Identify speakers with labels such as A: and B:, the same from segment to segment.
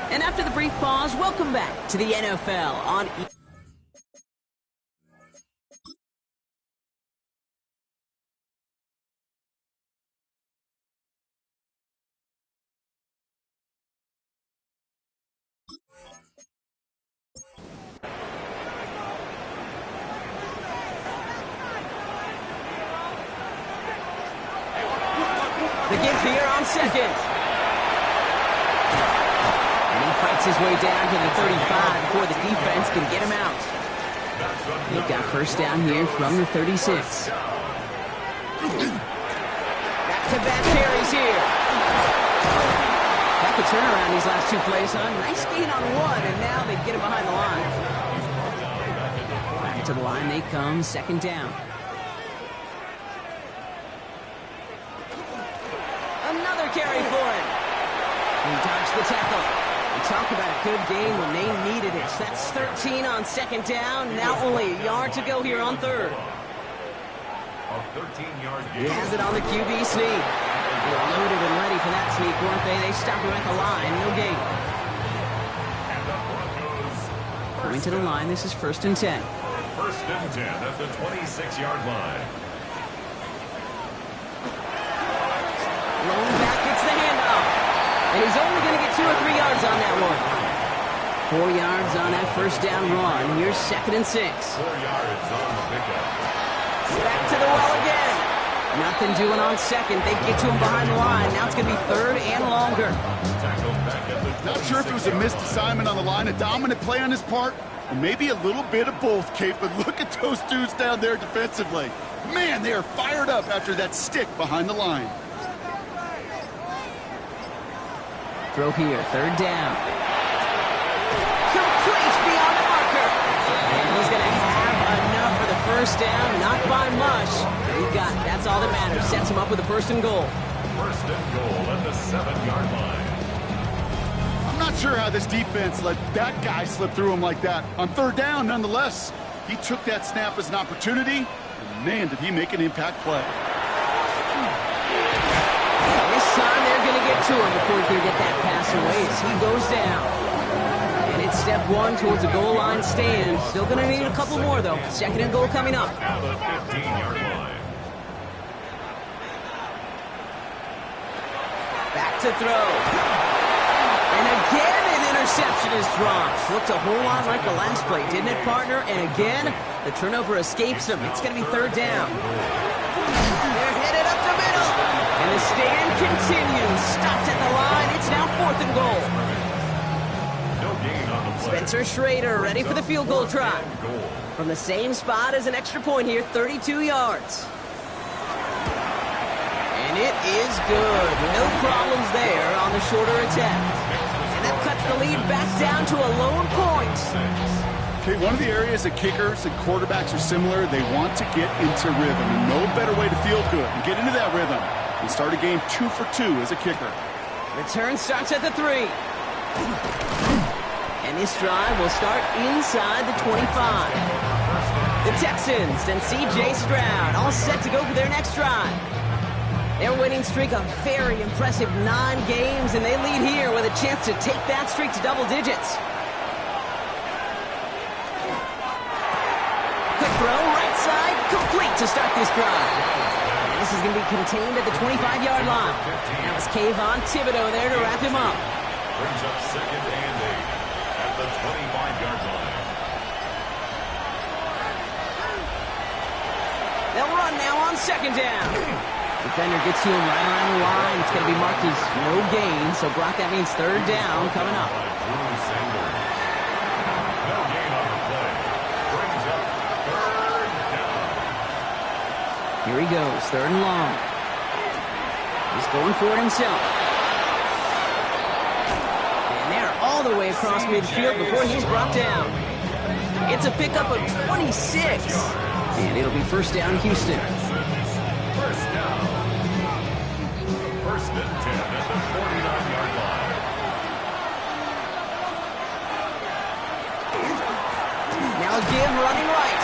A: And after the brief pause, welcome back to the NFL on the give here on second. And he fights his way down to the 35 before the defense can get him out. They've got first down here from the 36. Back-to-back carries here. Got the turnaround these last two plays, huh? Nice gain on one, and now they get him behind the line. Back to the line they come, second down. Another carry for him. He dodged the tackle. And talk about a good game when they needed it. That's 13 on second down. Now only a yard to go here on third.
B: A 13-yard gain.
A: He has it on the QB sneak. They were loaded and ready for that sneak, weren't they? They stopped him at the line. No gain.
B: And the Broncos.
A: Coming to the line, this is 1st and 10.
B: 1st and 10 at the 26-yard line.
A: Rolling back, gets the handoff. And he's only going to get 2 or 3 yards on that one. 4 yards on that first down run. Here's 2nd and 6.
B: 4 yards on the pickup.
A: Back to the well again. Nothing doing on second. They get to him behind the line. Now it's going to be 3rd and longer.
C: Not sure if it was a missed assignment on the line, a dominant play on his part, or maybe a little bit of both, Kate, but look at those dudes down there defensively. Man, they are fired up after that stick behind the line.
A: Throw here, 3rd down. Complete beyond the marker. And he's going to have enough for the first down, not by much. He got it. That's all that matters. Sets him up with a 1st and goal.
B: 1st and goal at the 7-yard line.
C: I'm not sure how this defense let that guy slip through him like that. On 3rd down, nonetheless, he took that snap as an opportunity, and man, did he make an impact play.
A: This time they're going to get to him before he can get that pass away as he goes down. And it's step 1 towards a goal line stand. Still going to need a couple more, though. 2nd and goal coming up.
B: Now the 15-yard line.
A: Back to throw. And again, an interception is dropped. Looked a whole lot like the last play, didn't it, partner? And again, the turnover escapes him. It's going to be 3rd down. They're headed up the middle. And the stand continues. Stopped at the line. It's now 4th and goal.
B: No gain on the play.
A: Spencer Schrader ready for the field goal try. From the same spot as an extra point here, 32 yards. And it is good. No problems there on the shorter attempt. And that cuts the lead back down to a lone point.
C: Okay, one of the areas that kickers and quarterbacks are similar, they want to get into rhythm. And no better way to feel good and get into that rhythm and start a game 2 for 2 as a kicker.
A: Return starts at the 3. And this drive will start inside the 25. The Texans and C.J. Stroud all set to go for their next drive. Their winning streak a very impressive 9 games, and they lead here with a chance to take that streak to double digits. Quick throw, right side, complete to start this drive. And this is going to be contained at the 25-yard line. That was Kayvon Thibodeau there to wrap him up.
B: Brings up 2nd and 8 at the 25-yard line.
A: They'll run now on 2nd down. Defender gets to him right around the line. It's going to be marked as no gain. So, Brock, that means 3rd down coming up.
B: No gain on the play. Brings up 3rd down.
A: Here he goes, 3rd and long. He's going for it himself. And they're all the way across midfield before he's brought down. It's a pickup of 26. And it'll be 1st down, Houston.
B: 1st down. 1st and 10 at the 49-yard line.
A: Now a give running right.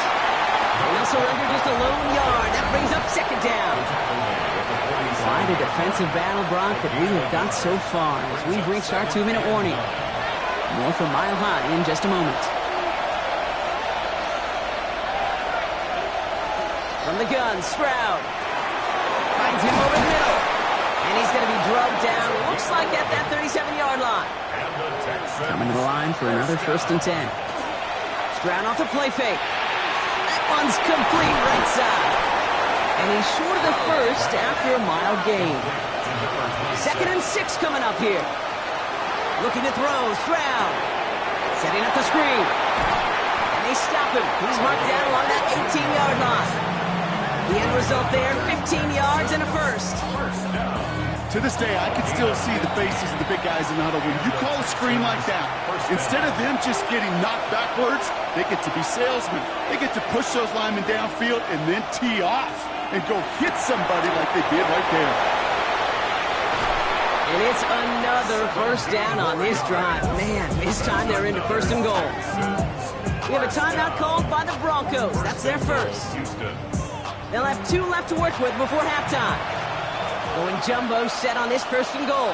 A: And they'll surrender just a lone yard. That brings up 2nd down. Quite a defensive battle, Brock, that we have got so far as we've reached our 2-minute warning. More from Mile High in just a moment. From the gun, Stroud. Finds him over the middle. And he's going to be drugged down, looks like at that 37-yard line. Coming to the line for another 1st and 10. Stroud off the play fake. That one's complete right side. And he's short of the first after a mile gain. 2nd and 6 coming up here. Looking to throw, Stroud. Setting up the screen. And they stop him. He's marked down along that 18-yard line. The end result there, 15 yards and a first.
C: To this day, I can still see the faces of the big guys in the huddle. When you call a screen like that, instead of them just getting knocked backwards, they get to be salesmen. They get to push those linemen downfield and then tee off and go hit somebody like they did right there.
A: And it's another 1st down on this drive. Man, this time they're into 1st and goal. We have a timeout called by the Broncos. That's their first. They'll have 2 left to work with before halftime. Going jumbo set on this 1st and goal.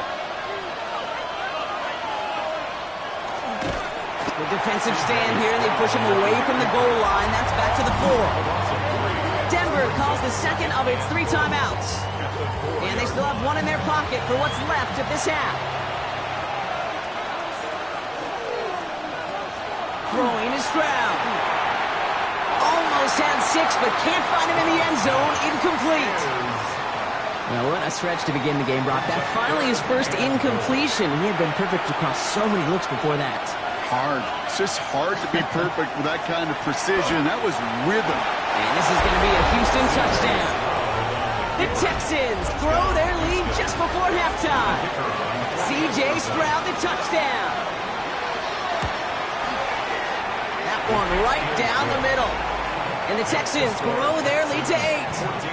A: Good defensive stand here, and they push him away from the goal line. That's back to the 4. Denver calls the 2nd of its 3 timeouts. And they still have 1 in their pocket for what's left of this half. Throwing is Stroud. Almost had 6, but can't find him in the end zone. Incomplete. Well, what a stretch to begin the game, Brock. That finally his first incompletion. He had been perfect across so many looks before that.
C: Hard. It's just hard to be perfect with that kind of precision. That was rhythm.
A: And this is going to be a Houston touchdown. The Texans throw their lead just before halftime. C.J. Stroud, the touchdown. That one right down the middle. And the Texans grow their lead to 8.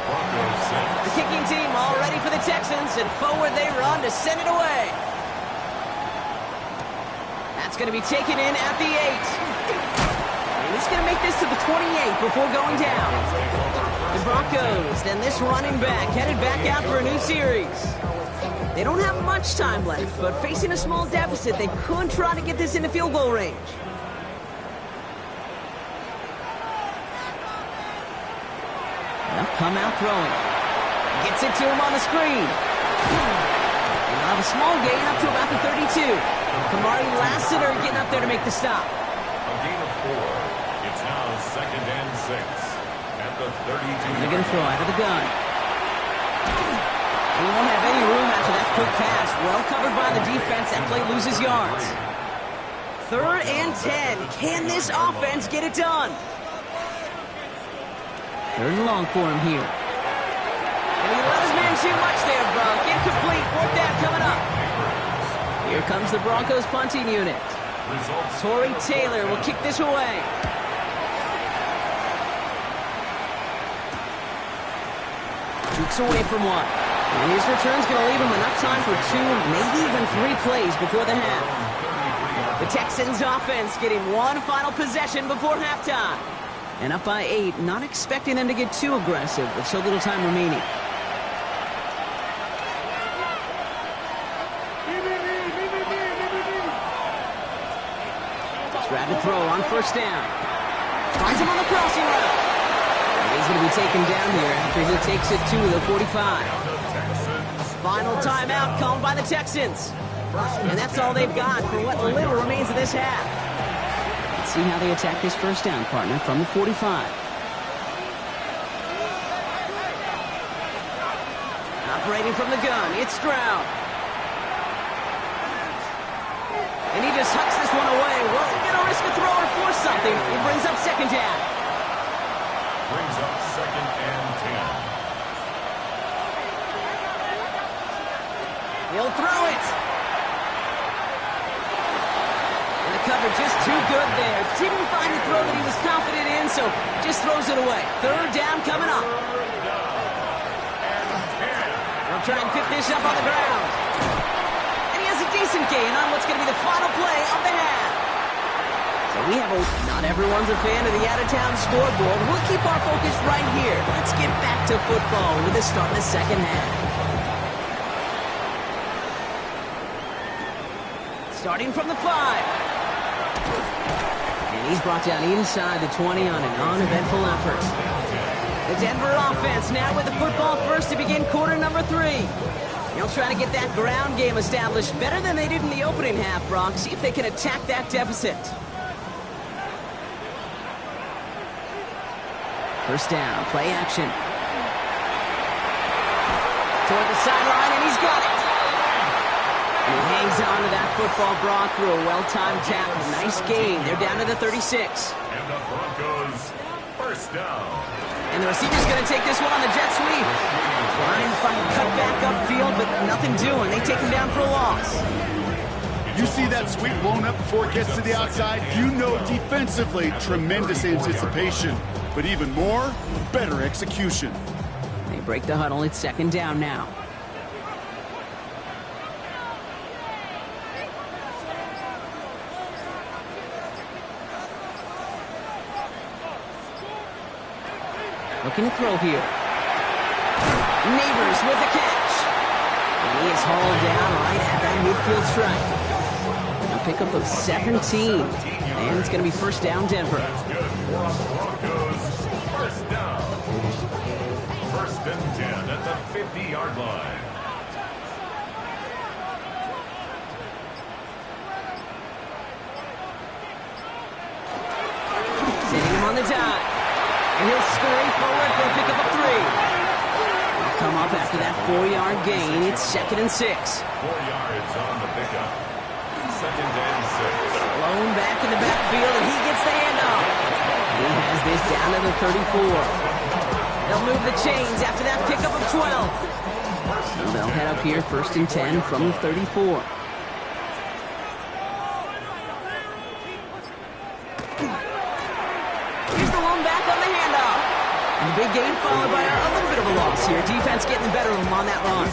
A: The kicking team all ready for the Texans, and forward they run to send it away. That's going to be taken in at the 8. And he's going to make this to the 28 before going down. The Broncos and this running back headed back out for a new series. They don't have much time left, but facing a small deficit, they could try to get this into field goal range. They'll come out throwing. Gets it to him on the screen. They'll have a small gain up to about the 32. Kamari Lassiter getting up there to make the stop.
B: A gain of 4. It's now 2nd and 6 at the 32.
A: They're going to throw out of the gun. He won't have any room after that quick pass. Well covered by the defense. That play loses yards. 3rd and 10. Can this offense get it done? 3rd and long for him here. And he let his man too much there, Bronk. Incomplete. 4th down coming up. Here comes the Broncos punting unit. Torrey Taylor will kick this away. Shoots away from 1. And his return's going to leave him enough time for 2, maybe even 3 plays before the half. The Texans offense getting 1 final possession before halftime. And up by 8, not expecting them to get too aggressive with so little time remaining. Stroud to throw on 1st down. Finds him on the crossing route. And he's going to be taken down here after he takes it to the 45. Final timeout called by the Texans. And that's all they've got for what little remains of this half. Let's see how they attack this 1st down, partner, from the 45. Operating from the gun, it's Stroud. And he just hucks this one away. Wasn't going to risk a throw or force something. He brings up 2nd down.
B: Brings up 2nd and 10.
A: He'll throw it. And the cover just too good there. Didn't find the throw that he was confident in, so just throws it away. 3rd down coming up. They'll try and pick this up on the ground. And he has a decent gain on what's going to be the final play of the half. So we have not everyone's a fan of the out-of-town scoreboard. We'll keep our focus right here. Let's get back to football with a start in the 2nd half. Starting from the 5. And he's brought down inside the 20 on an uneventful effort. The Denver offense now with the football first to begin quarter number 3. They'll try to get that ground game established better than they did in the opening half, Brock. See if they can attack that deficit. First down, play action. Toward the sideline, and he's got it. And he hangs on to that football, Brock, through a well-timed tackle. Nice gain. They're down to the 36.
B: And the Broncos, first down.
A: And the receiver's going to take this one on the jet sweep. Trying to find a cutback upfield, but nothing doing. They take him down for a loss.
C: You see that sweep blown up before it gets to the outside, you know defensively, tremendous anticipation. But even more, better execution.
A: They break the huddle. It's second down now. Looking to throw here. Neighbors with the catch. And he is hauled down right at that midfield stripe. A pickup of 17. And it's going to be first down, Denver.
B: That's good for the Broncos. First down. First and 10 at the 50-yard line.
A: Sending him on the dive. And he'll scurry forward for a pickup of 3. They'll come up after that 4-yard gain. It's second and 6.
B: 4 yards on the pickup. Second and 6.
A: Blown back in the backfield, and he gets the handoff. He has this down to the 34. They'll move the chains after that pickup of 12. So they'll head up here first and 10 from the 34. Here's the one back on the handoff. And the big gain followed by a little bit of a loss here. Defense getting the better of him on that run.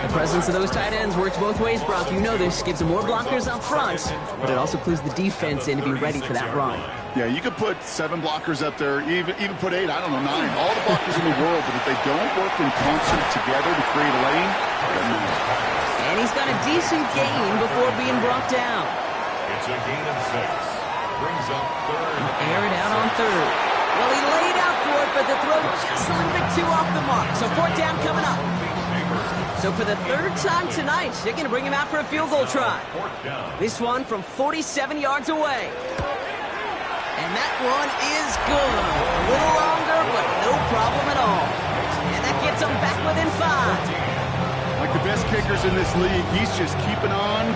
A: The presence of those tight ends works both ways, Brock. You know this. Gives them more blockers up front, but it also clues the defense in to be ready for that run.
C: Yeah, you could put 7 blockers up there, even put 8, I don't know, 9. All the blockers in the world, but if they don't work in concert together to create a lane, then
A: and he's got a decent gain before being brought down.
B: It's a gain of 6. Brings up third.
A: Air it out on third. Well, he laid out for it, but the throw just a little bit too off the mark. So fourth down coming up. So for the third time tonight, they're going to bring him out for a field goal try. This one from 47 yards away. And that one is good. A little longer, but no problem at all. And that gets them back within 5.
C: like the best kickers in this league, he's just keeping on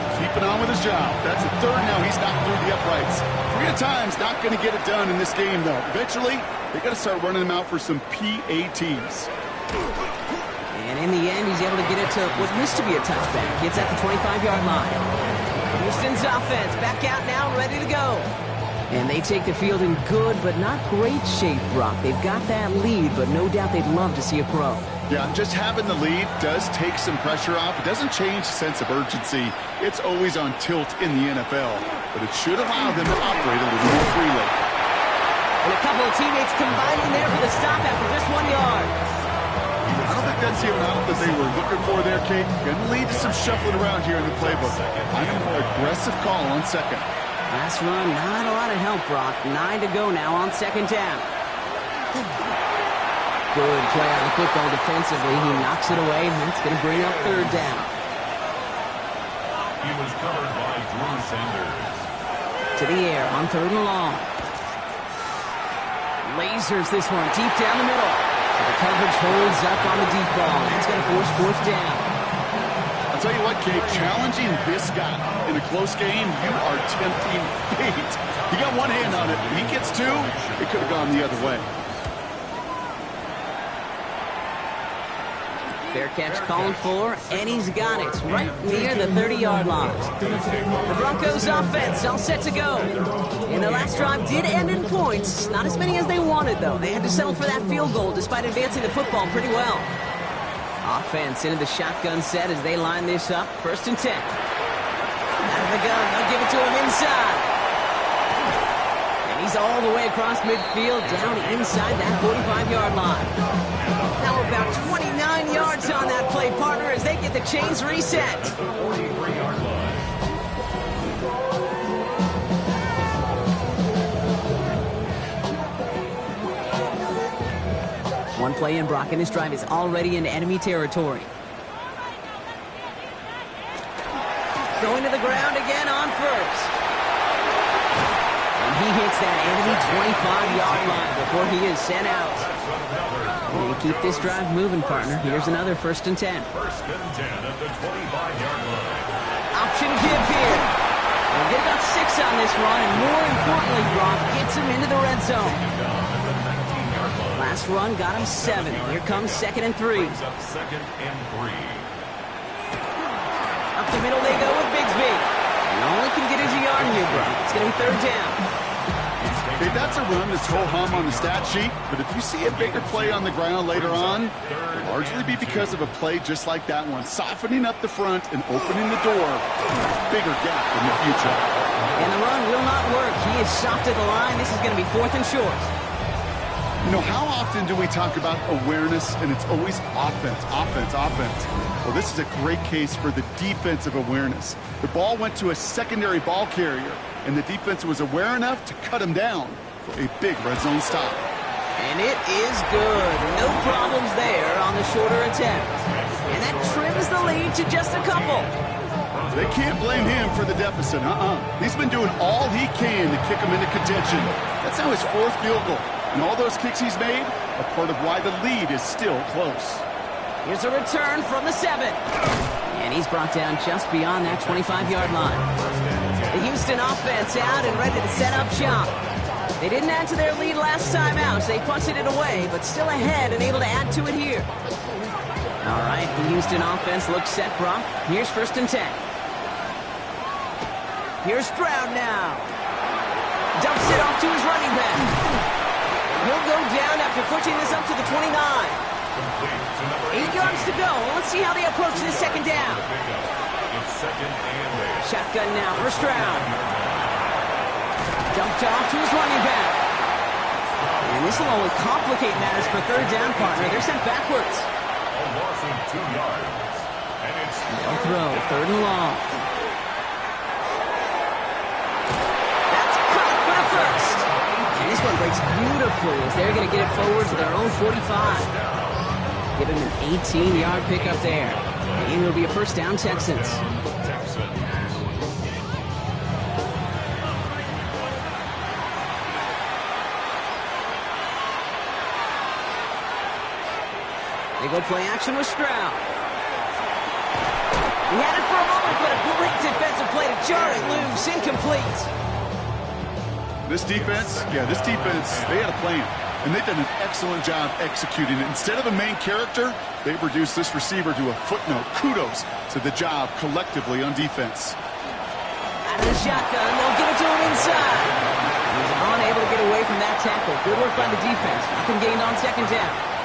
C: with his job. That's a third now. He's not through the uprights. 3 at a time's not going to get it done in this game, though. Eventually, they got to start running him out for some PATs.
A: And in the end, he's able to get it to what used to be a touchback. Gets at the 25-yard line. Houston's offense back out now, ready to go. And they take the field in good but not great shape, Brock. They've got that lead, but no doubt they'd love to see it grow.
C: Yeah, just having the lead does take some pressure off. It doesn't change the sense of urgency. It's always on tilt in the NFL, but it should allow them to operate a little more freely.
A: And a couple of teammates combining there for the stop after just 1 yard.
C: I don't think that's the amount that they were looking for there, Kate. Going to lead to some shuffling around here in the playbook. I'm an aggressive call on second.
A: Last run, not a lot of help, Brock. 9 to go now on second down. Good play on the football defensively. He knocks it away, and that's going to bring up third down.
B: He was covered by Drew Sanders.
A: To the air on third and long. Lasers this one deep down the middle. So the coverage holds up on the deep ball. That's going to force fourth down.
C: I'll tell you what, Kate, challenging this guy in a close game, you are tempting fate. He got one hand on it. He gets two, it could have gone the other way.
A: Fair catch called for, and he's got it right near the 30-yard line. The Broncos offense all set to go. And the last drive did end in points. Not as many as they wanted, though. They had to settle for that field goal despite advancing the football pretty well. Offense into the shotgun set as they line this up. First and 10. Out of the gun. They'll give it to him inside. And he's all the way across midfield down inside that 45-yard line. Now about 29 yards on that play, partner, as they get the chains reset.
B: 43-yard line.
A: play in, Brock, and this drive is already in enemy territory. Going to the ground again on first. And he hits that enemy 25-yard line before he is sent out. And you keep this drive moving, partner. Here's another 1st and 10.
B: 1st and 10 at the 25-yard line.
A: Option give here. They'll get about 6 on this run, and more importantly, Brock gets him into the red zone. Last run got him 7. Here comes 2nd and 3.
B: Brings up 2nd and 3.
A: Up the middle they go with Bigsby. And only can get his yard here, Brock. It's going to be 3rd down.
C: Okay, that's a run that's ho-hum on the stat sheet, but if you see a bigger play on the ground later on, it'll largely be because of a play just like that one, softening up the front and opening the door for a bigger gap in the future.
A: And the run will not work. He is soft at the line. This is going to be 4th and short.
C: You know, how often do we talk about awareness, and it's always offense, offense, offense? Well, this is a great case for the defensive awareness. The ball went to a secondary ball carrier, and the defense was aware enough to cut him down for a big red zone stop.
A: And it is good. No problems there on the shorter attempt. And that trims the lead to just a couple.
C: They can't blame him for the deficit, He's been doing all he can to kick him into contention. That's now his 4th field goal. And all those kicks he's made are part of why the lead is still close.
A: Here's a return from the 7. And he's brought down just beyond that 25-yard line. The Houston offense out and ready to set up shop. They didn't add to their lead last time out, so they punted it away, but still ahead and able to add to it here. All right, the Houston offense looks set, Brock. Here's 1st and 10. Here's Stroud now. Dumps it off to his running back. He'll go down after pushing this up to the 29. 8 yards to go. Let's see how they approach this 2nd down.
B: It's 2nd and 8.
A: Shotgun now for Stroud. Dumped off to his running back. And this will only complicate matters for 3rd down, partner. They're sent backwards.
B: A loss of 2 yards. And it's
A: They'll throw 3rd and long. That's caught for the 1st. And this one breaks beautifully as they're going to get it forward to their own 45. Give him an 18-yard pickup there. And it'll be a 1st down, Texans. They go play action with Stroud. He had it for a moment, but a great defensive play to jar it loose, incomplete.
C: This defense, they had a plan, and they've done an excellent job executing it. Instead of a main character, they've reduced this receiver to a footnote. Kudos to the job collectively on defense.
A: Out of the shotgun, they'll give it to him inside. He's unable to get away from that tackle. Good work by the defense. Nothing gained on 2nd down.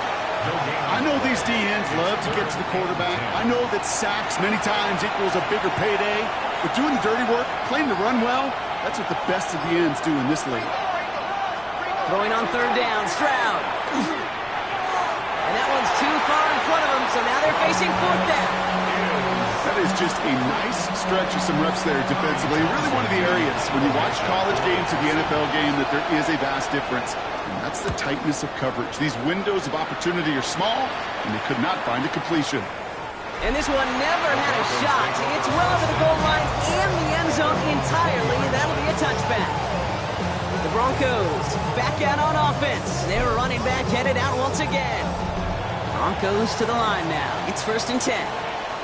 C: I know these DNs love to get to the quarterback. I know that sacks many times equals a bigger payday. But doing the dirty work, playing to run well, that's what the best of the ends do in this league.
A: Throwing on 3rd down, Stroud. And that one's too far in front of him, so now they're facing 4th down.
C: That is just a nice stretch of some reps there defensively. Really one of the areas when you watch college game to the NFL game that there is a vast difference. And that's the tightness of coverage. These windows of opportunity are small, and they could not find a completion.
A: And this one never had a shot. It's well over the goal line and the end zone entirely, and that'll be a touchback. The Broncos back out on offense. Their running back headed out once again. Broncos to the line now. It's 1st and 10.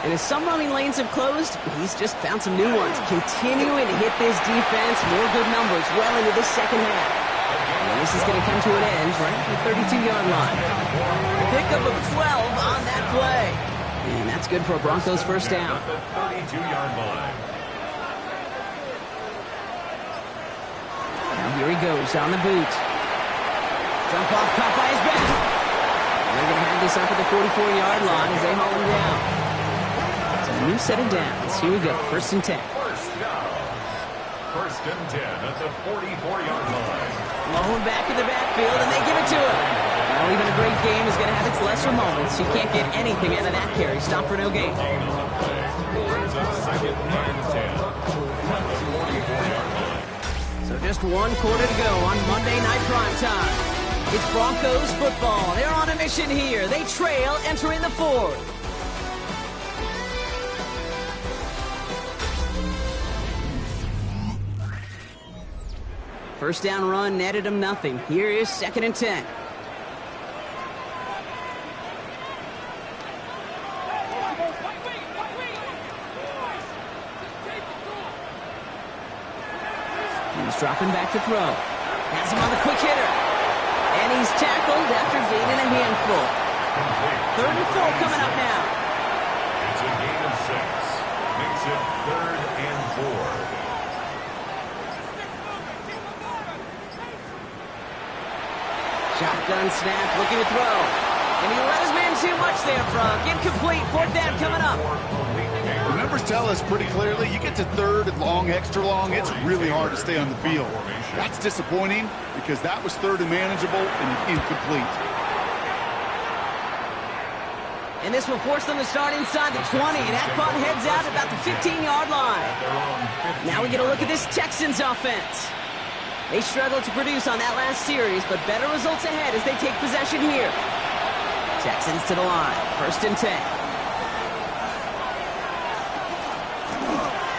A: And as some running lanes have closed, he's just found some new ones. Continuing to hit this defense, more good numbers well into this 2nd half. And this is going to come to an end right at the 32-yard line. Pickup of 12 on that play. And that's good for a Broncos 1st down.
B: At the 32-yard line.
A: Now here he goes on the boot. Jump off, caught by his back. And they're going to have this up at the 44-yard line as they haul him down. It's a new set of downs. Here we go, 1st and 10.
B: 1st down. 1st and 10 at the 44-yard line.
A: Lone back in the backfield, and they give it to him. Well, even a great game is going to have its lesser moments. You can't get anything out of that carry. Stop for no gain.
B: Brings up 2nd and 10 at the 44-yard line.
A: So just 1 quarter to go on Monday Night Primetime. It's Broncos football. They're on a mission here. They trail entering the fourth. First down run netted him nothing. Here is 2nd and 10. He's dropping back to throw. Has him on the quick hitter. And he's tackled after gaining a handful. 3rd and 4 coming up now.
B: It's a gain of 6. Makes it 3rd and 4.
A: Shotgun snap, looking to throw. And he let his man too much there, Frank. Incomplete, 4th down coming up.
C: The numbers tell us pretty clearly, you get to 3rd and long, extra long, it's really hard to stay on the field. That's disappointing because that was 3rd and manageable and incomplete.
A: And this will force them to start inside the 20. That punt heads out about the 15-yard line. Now we get a look at this Texans offense. They struggled to produce on that last series, but better results ahead as they take possession here. Texans to the line, 1st and 10.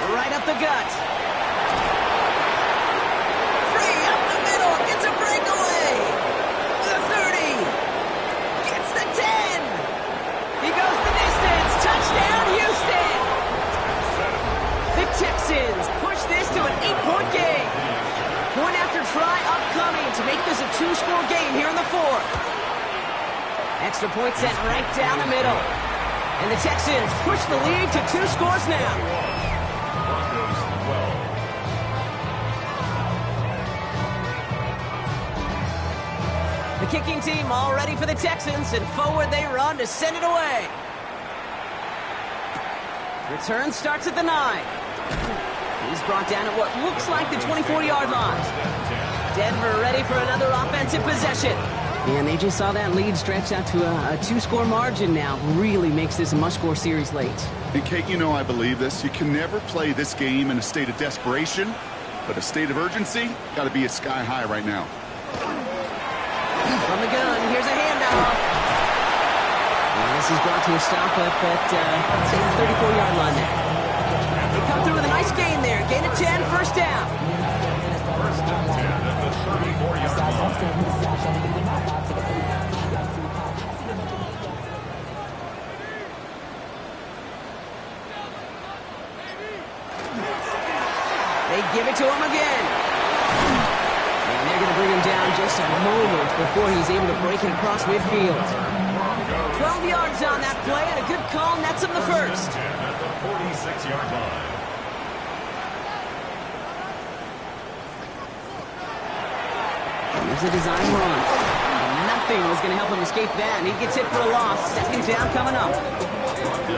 A: Right up the gut. Free up the middle, gets a breakaway. The 30, gets the 10. He goes the distance, touchdown Houston. The Texans push this to an 8-point game. Point after try upcoming to make this a 2-score game here in the 4th. Extra point set right down the middle. And the Texans push the lead to 2 scores now.
B: Broncos 12.
A: The kicking team all ready for the Texans, and forward they run to send it away. Return starts at the 9. He's brought down at what looks like the 24-yard line. Denver ready for another offensive possession. And they just saw that lead stretch out to a 2-score margin now. Really makes this a must-score series late.
C: And Kate, you know I believe this. You can never play this game in a state of desperation, but a state of urgency got to be at sky high right now.
A: From the gun, here's a handoff. And this is brought to a stop up at the 34-yard line there. They come through with a nice gain there. Gain of 10, 1st down.
B: 1st and 10 at the 34-yard line.
A: They give it to him again. And they're going to bring him down just a moment before he's able to break it across midfield. 12 yards on that play, and a good call nets him the 1st.
B: At the 46-yard line.
A: Here's a design run. Nothing was going to help him escape that, and he gets hit for a loss. 2nd down coming up.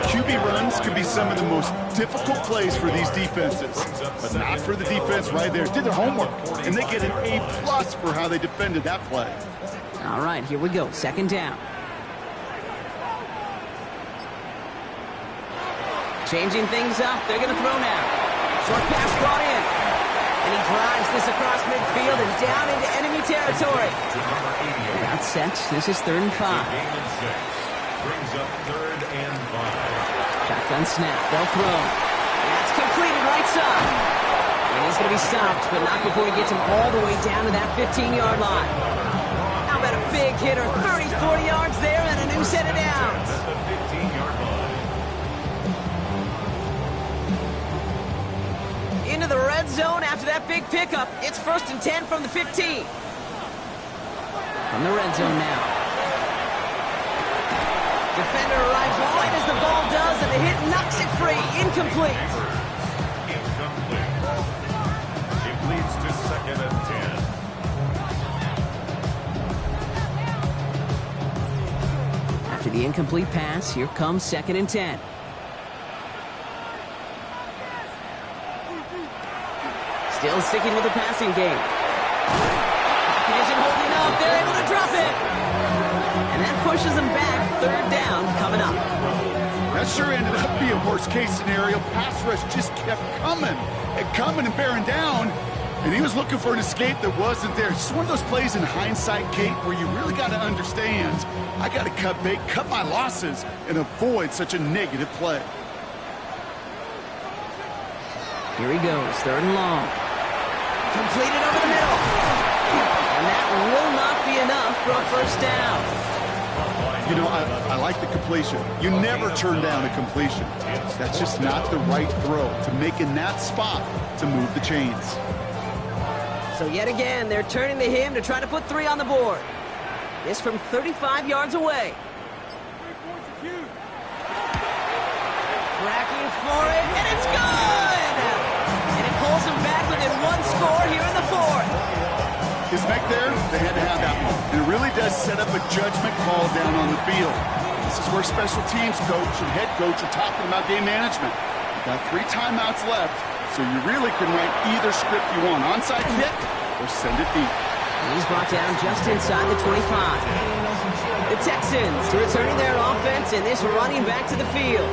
C: QB runs can be some of the most difficult plays for these defenses, but not for the defense right there. Did their homework, and they get an A+ for how they defended that play.
A: All right, here we go. 2nd down. Changing things up. They're going to throw now. Short pass brought in. And he drives this across midfield and down into enemy territory. Out set. This is 3rd and 5.
B: Gain of 6. Brings up 3rd and 5.
A: Shotgun snap. They'll throw. That's completed right side. And he's going to be stopped, but not before he gets him all the way down to that 15-yard line. How about a big hitter? 30, 40 yards there and a new set of downs.
B: At the 15-yard line.
A: Into the red zone after that big pickup. It's 1st and 10 from the 15. From the red zone now. Defender arrives right as the ball does, and the hit knocks it free. Incomplete.
B: Incomplete. It leads to 2nd and 10.
A: After the incomplete pass, here comes 2nd and 10. Still sticking with the passing game. Package isn't holding up. They're able to drop it. And that pushes them back. 3rd down coming up.
C: That sure ended up being a worst-case scenario. Pass rush just kept coming and bearing down. And he was looking for an escape that wasn't there. It's just one of those plays in hindsight, Kate, where you really got to understand, I got to cut bait, cut my losses, and avoid such a negative play.
A: Here he goes, 3rd and long. Completed over the middle. And that will not be enough for a first down.
C: You know, I like the completion. You never turn down a completion. That's just not the right throw to make in that spot to move the chains.
A: So yet again, they're turning to him to try to put 3 on the board. This from 35 yards away. Tracking for it, and it's good! And it pulls him back within 1 score here in the 4th.
C: His neck there, they had to have that one. And it really does set up a judgment call down on the field. This is where special teams coach and head coach are talking about game management. You've got 3 timeouts left, so you really can write either script you want. Onside kick or send it deep.
A: And he's brought down just inside the 25. The Texans returning their offense and this running back to the field.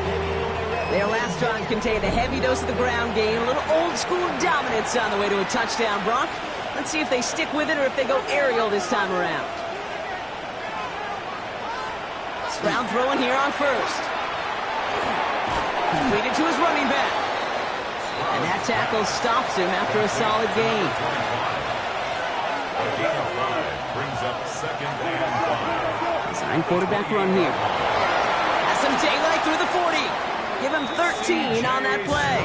A: Their last drive contained a heavy dose of the ground game, a little old-school dominance on the way to a touchdown, Brock. Let's see if they stick with it or if they go aerial this time around. Stroud throwing here on first. Completed to his running back. And that tackle stops him after a solid gain.
B: A gain of 5 brings up 2nd and 5.
A: Design quarterback run here. Has some daylight through the 40. Give him 13 on that play.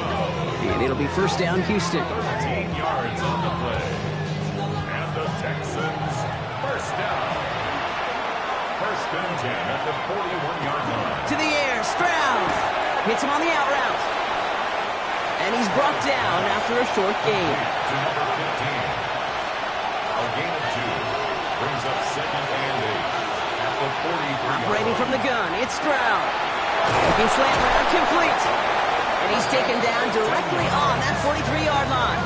A: And it'll be first down, Houston.
B: 13 yards on the play. And the Texans, first down. 1st and 10 at the 41-yard line.
A: To the air, Stroud. Hits him on the out route. And he's brought down after a short gain.
B: To number 15. A gain of 2 brings up 2nd and 8 at the 43.
A: Operating from the gun, it's Stroud. Looking slant route, complete. And he's taken down directly on that 43-yard line.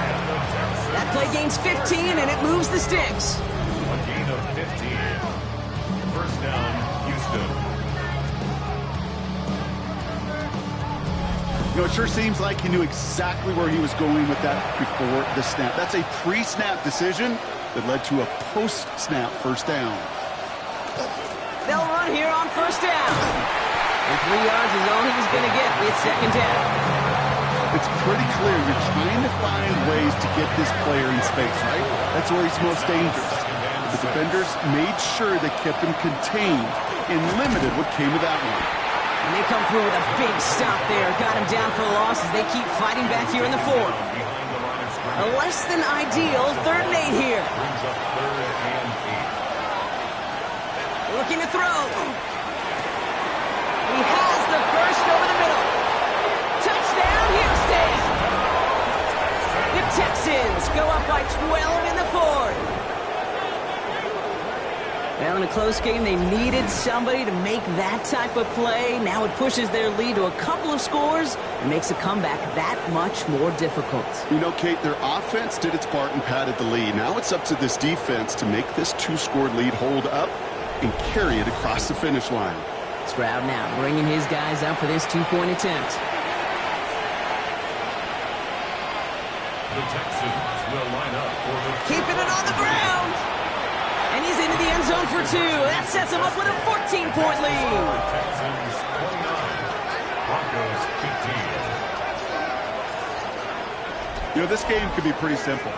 A: That play gains 15, and it moves the sticks.
B: A gain of 15. First down, Houston.
C: You know, it sure seems like he knew exactly where he was going with that before the snap. That's a pre-snap decision that led to a post-snap first down.
A: They'll run here on first down. And 3 yards is all he's going to get with 2nd down.
C: It's pretty clear you're trying to find ways to get this player in space, right? That's where he's most dangerous. The defenders made sure they kept him contained and limited what came of that one.
A: And they come through with a big stop there. Got him down for a loss as they keep fighting back here in the 4th. A less than ideal 3rd and 8 here.
B: Brings up 3rd and 8.
A: Looking to throw. He has the first over the middle. Touchdown, Houston! The Texans go up by 12 in the 4th. Well, in a close game, they needed somebody to make that type of play. Now it pushes their lead to a couple of scores and makes a comeback that much more difficult.
C: You know, Kate, their offense did its part and padded the lead. Now it's up to this defense to make this 2-score lead hold up and carry it across the finish line.
A: Stroud now bringing his guys up for this 2-point attempt.
B: The Texans will line up for the...
A: Keeping it on the ground. And he's into the end zone for 2. That sets him up with a 14-point lead.
B: Texans 29, Broncos 15.
C: You know, this game could be pretty simple.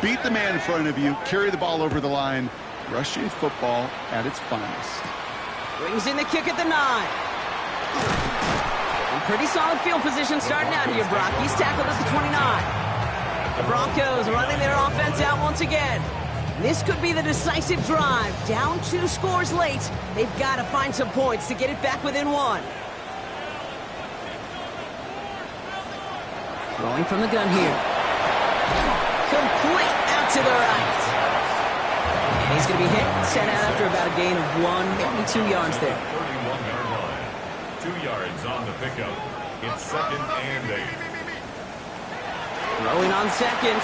C: Beat the man in front of you, carry the ball over the line, rushing football at its finest.
A: Brings in the kick at the 9. And pretty solid field position starting out here, Brock. He's tackled at the 29. The Broncos running their offense out once again. This could be the decisive drive. Down 2 scores late. They've got to find some points to get it back within 1. Throwing from the gun here. Complete out to the right. And he's going to be hit, sent out after about a gain of 1, maybe 2 yards there.
B: 31-yard line. 2 yards on the pickup. It's 2nd and 8.
A: Throwing on second.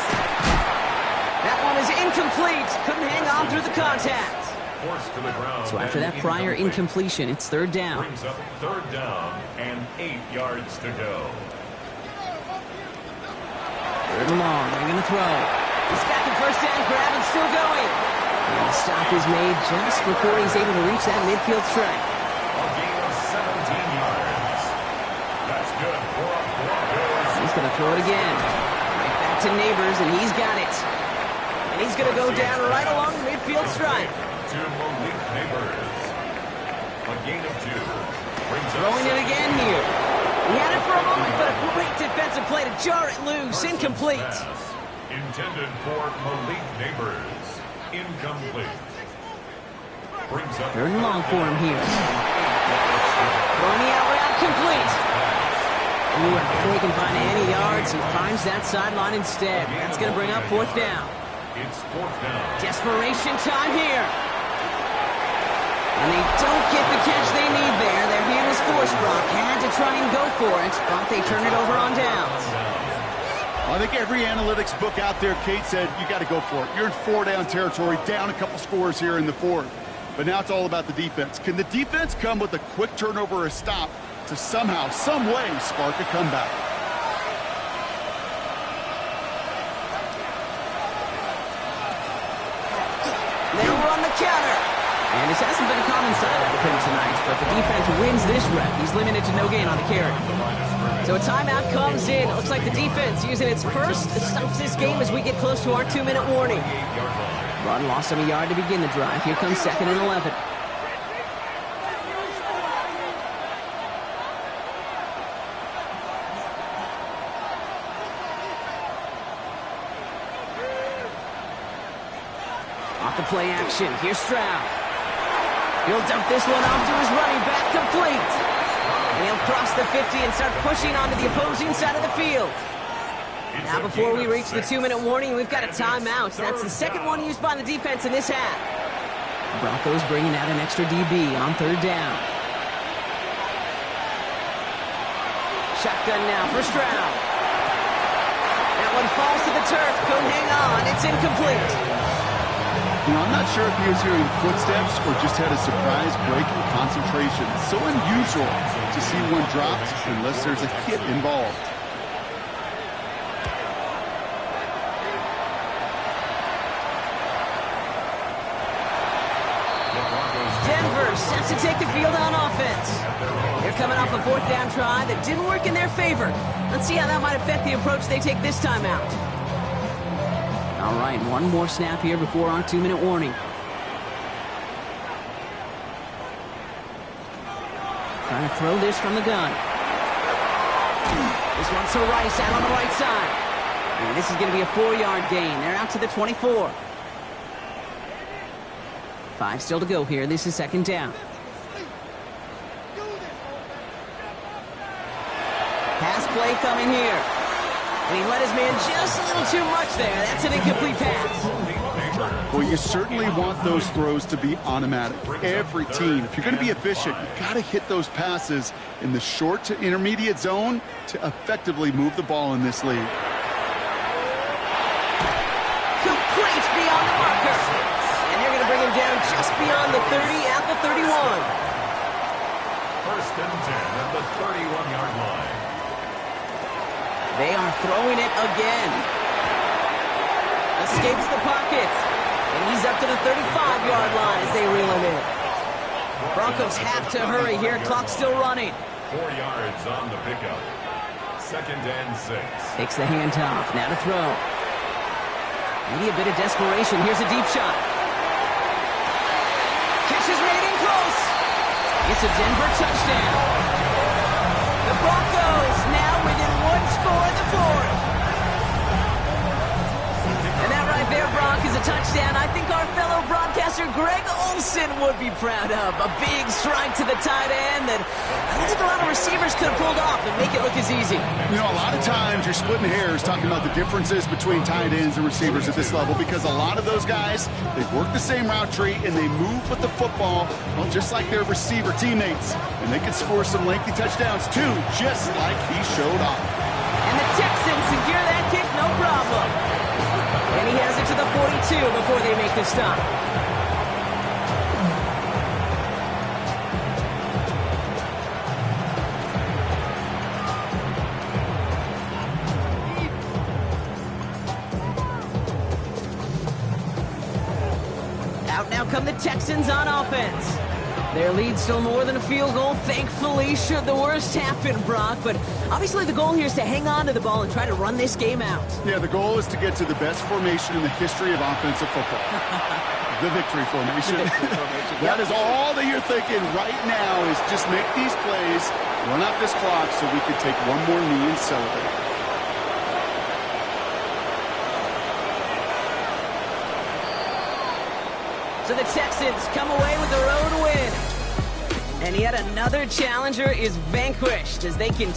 A: That one is incomplete. Couldn't hang on through the contact.
B: Forced to the ground.
A: So after that prior incompletion, it's 3rd down.
B: Brings up 3rd down and 8 yards to go.
A: 3rd and long. They're going to throw. He's back in first down, grab and still going. And the stop is made just before he's able to reach that midfield stripe.
B: A gain of 17 yards. That's good for a Broncos.
A: He's going to throw it again. Right back to Neighbors, and he's got it. And he's going to go down right along the midfield stripe.
B: To Malik Neighbors. A gain of 2.
A: Throwing it again here. He had it for a moment, but a great defensive play to jar it loose. Incomplete.
B: Intended for Malik Neighbors. Incomplete. Brings up
A: 3rd and long for him here. Throwing the out route complete. Ooh, and before he can find any yards, he finds that sideline instead. That's going to bring up 4th down.
B: It's 4th down.
A: Desperation time here. And they don't get the catch they need there. Their hand was forced. Brock had to try and go for it, but they turn it over on downs.
C: I think every analytics book out there, Kate, said you got to go for it. You're in 4-down territory, down a couple scores here in the 4th. But now it's all about the defense. Can the defense come with a quick turnover or a stop to somehow, some way, spark a comeback?
A: Now we're on the counter. And this hasn't been a common side of him tonight, but the defense wins this rep. He's limited to no gain on the carry. So a timeout comes in. It looks like the defense using its first stops this game as we get close to our 2-minute warning. Run lost him a yard to begin the drive. Here comes 2nd and 11. Off the play action. Here's Stroud. He'll dump this one off to his running back, complete. And he'll cross the 50 and start pushing onto the opposing side of the field. Now before we reach the 2-minute warning, we've got a timeout. That's the 2nd one used by the defense in this half. Broncos bringing out an extra DB on 3rd down. Shotgun now for Stroud. That one falls to the turf. Couldn't hang on. It's incomplete.
C: You know, I'm not sure if he was hearing footsteps or just had a surprise break in concentration. It's so unusual to see one dropped unless there's a hit involved.
A: Denver set to take the field on offense. They're coming off a 4th down try that didn't work in their favor. Let's see how that might affect the approach they take this time out. All right, one more snap here before our 2-minute warning. Trying to throw this from the gun. This one's to Rice out on the right side. And this is going to be a 4-yard gain. They're out to the 24. 5 still to go here. This is 2nd down. Pass play coming here. And he let his man just a little too much there. That's an incomplete pass.
C: Well, you certainly want those throws to be automatic. Every team, if you're going to be efficient, you've got to hit those passes in the short to intermediate zone to effectively move the ball in this league.
A: Complete beyond the marker. And they're going to bring him down just beyond the 30 at the 31.
B: 1st and 10 at the 31-yard line.
A: They are throwing it again. Escapes the pocket. And he's up to the 35-yard line as they reel him in. Broncos have to hurry here. Clock still running.
B: 4 yards on the pickup. 2nd and 6.
A: Takes the handoff. Now to throw. Maybe a bit of desperation. Here's a deep shot. Catch is made in close. It's a Denver touchdown. The Broncos now within 1 score in the 4th. And that right there, Brock, is a touchdown I think our fellow broadcaster Greg Olsen would be proud of. A big strike to the tight end that I don't think a lot of receivers could have pulled off and make it look as easy.
C: You know, a lot of times you're splitting hairs talking about the differences between tight ends and receivers at this level because a lot of those guys, they work the same route tree and they move with the football, well, just like their receiver teammates. And they can score some lengthy touchdowns too, just like he showed off.
A: And the Texans secure that kick, no problem. And he has it to the 42 before they make the stop. Out now come the Texans on offense. Their lead still more than a field goal, thankfully, should the worst happen, Brock. But obviously the goal here is to hang on to the ball and try to run this game out.
C: Yeah, the goal is to get to the best formation in the history of offensive football. The victory formation. That is all that you're thinking right now is just make these plays, run out this clock so we can take one more knee and celebrate.
A: So the Texans come away with the road win. And yet another challenger is vanquished as they continue.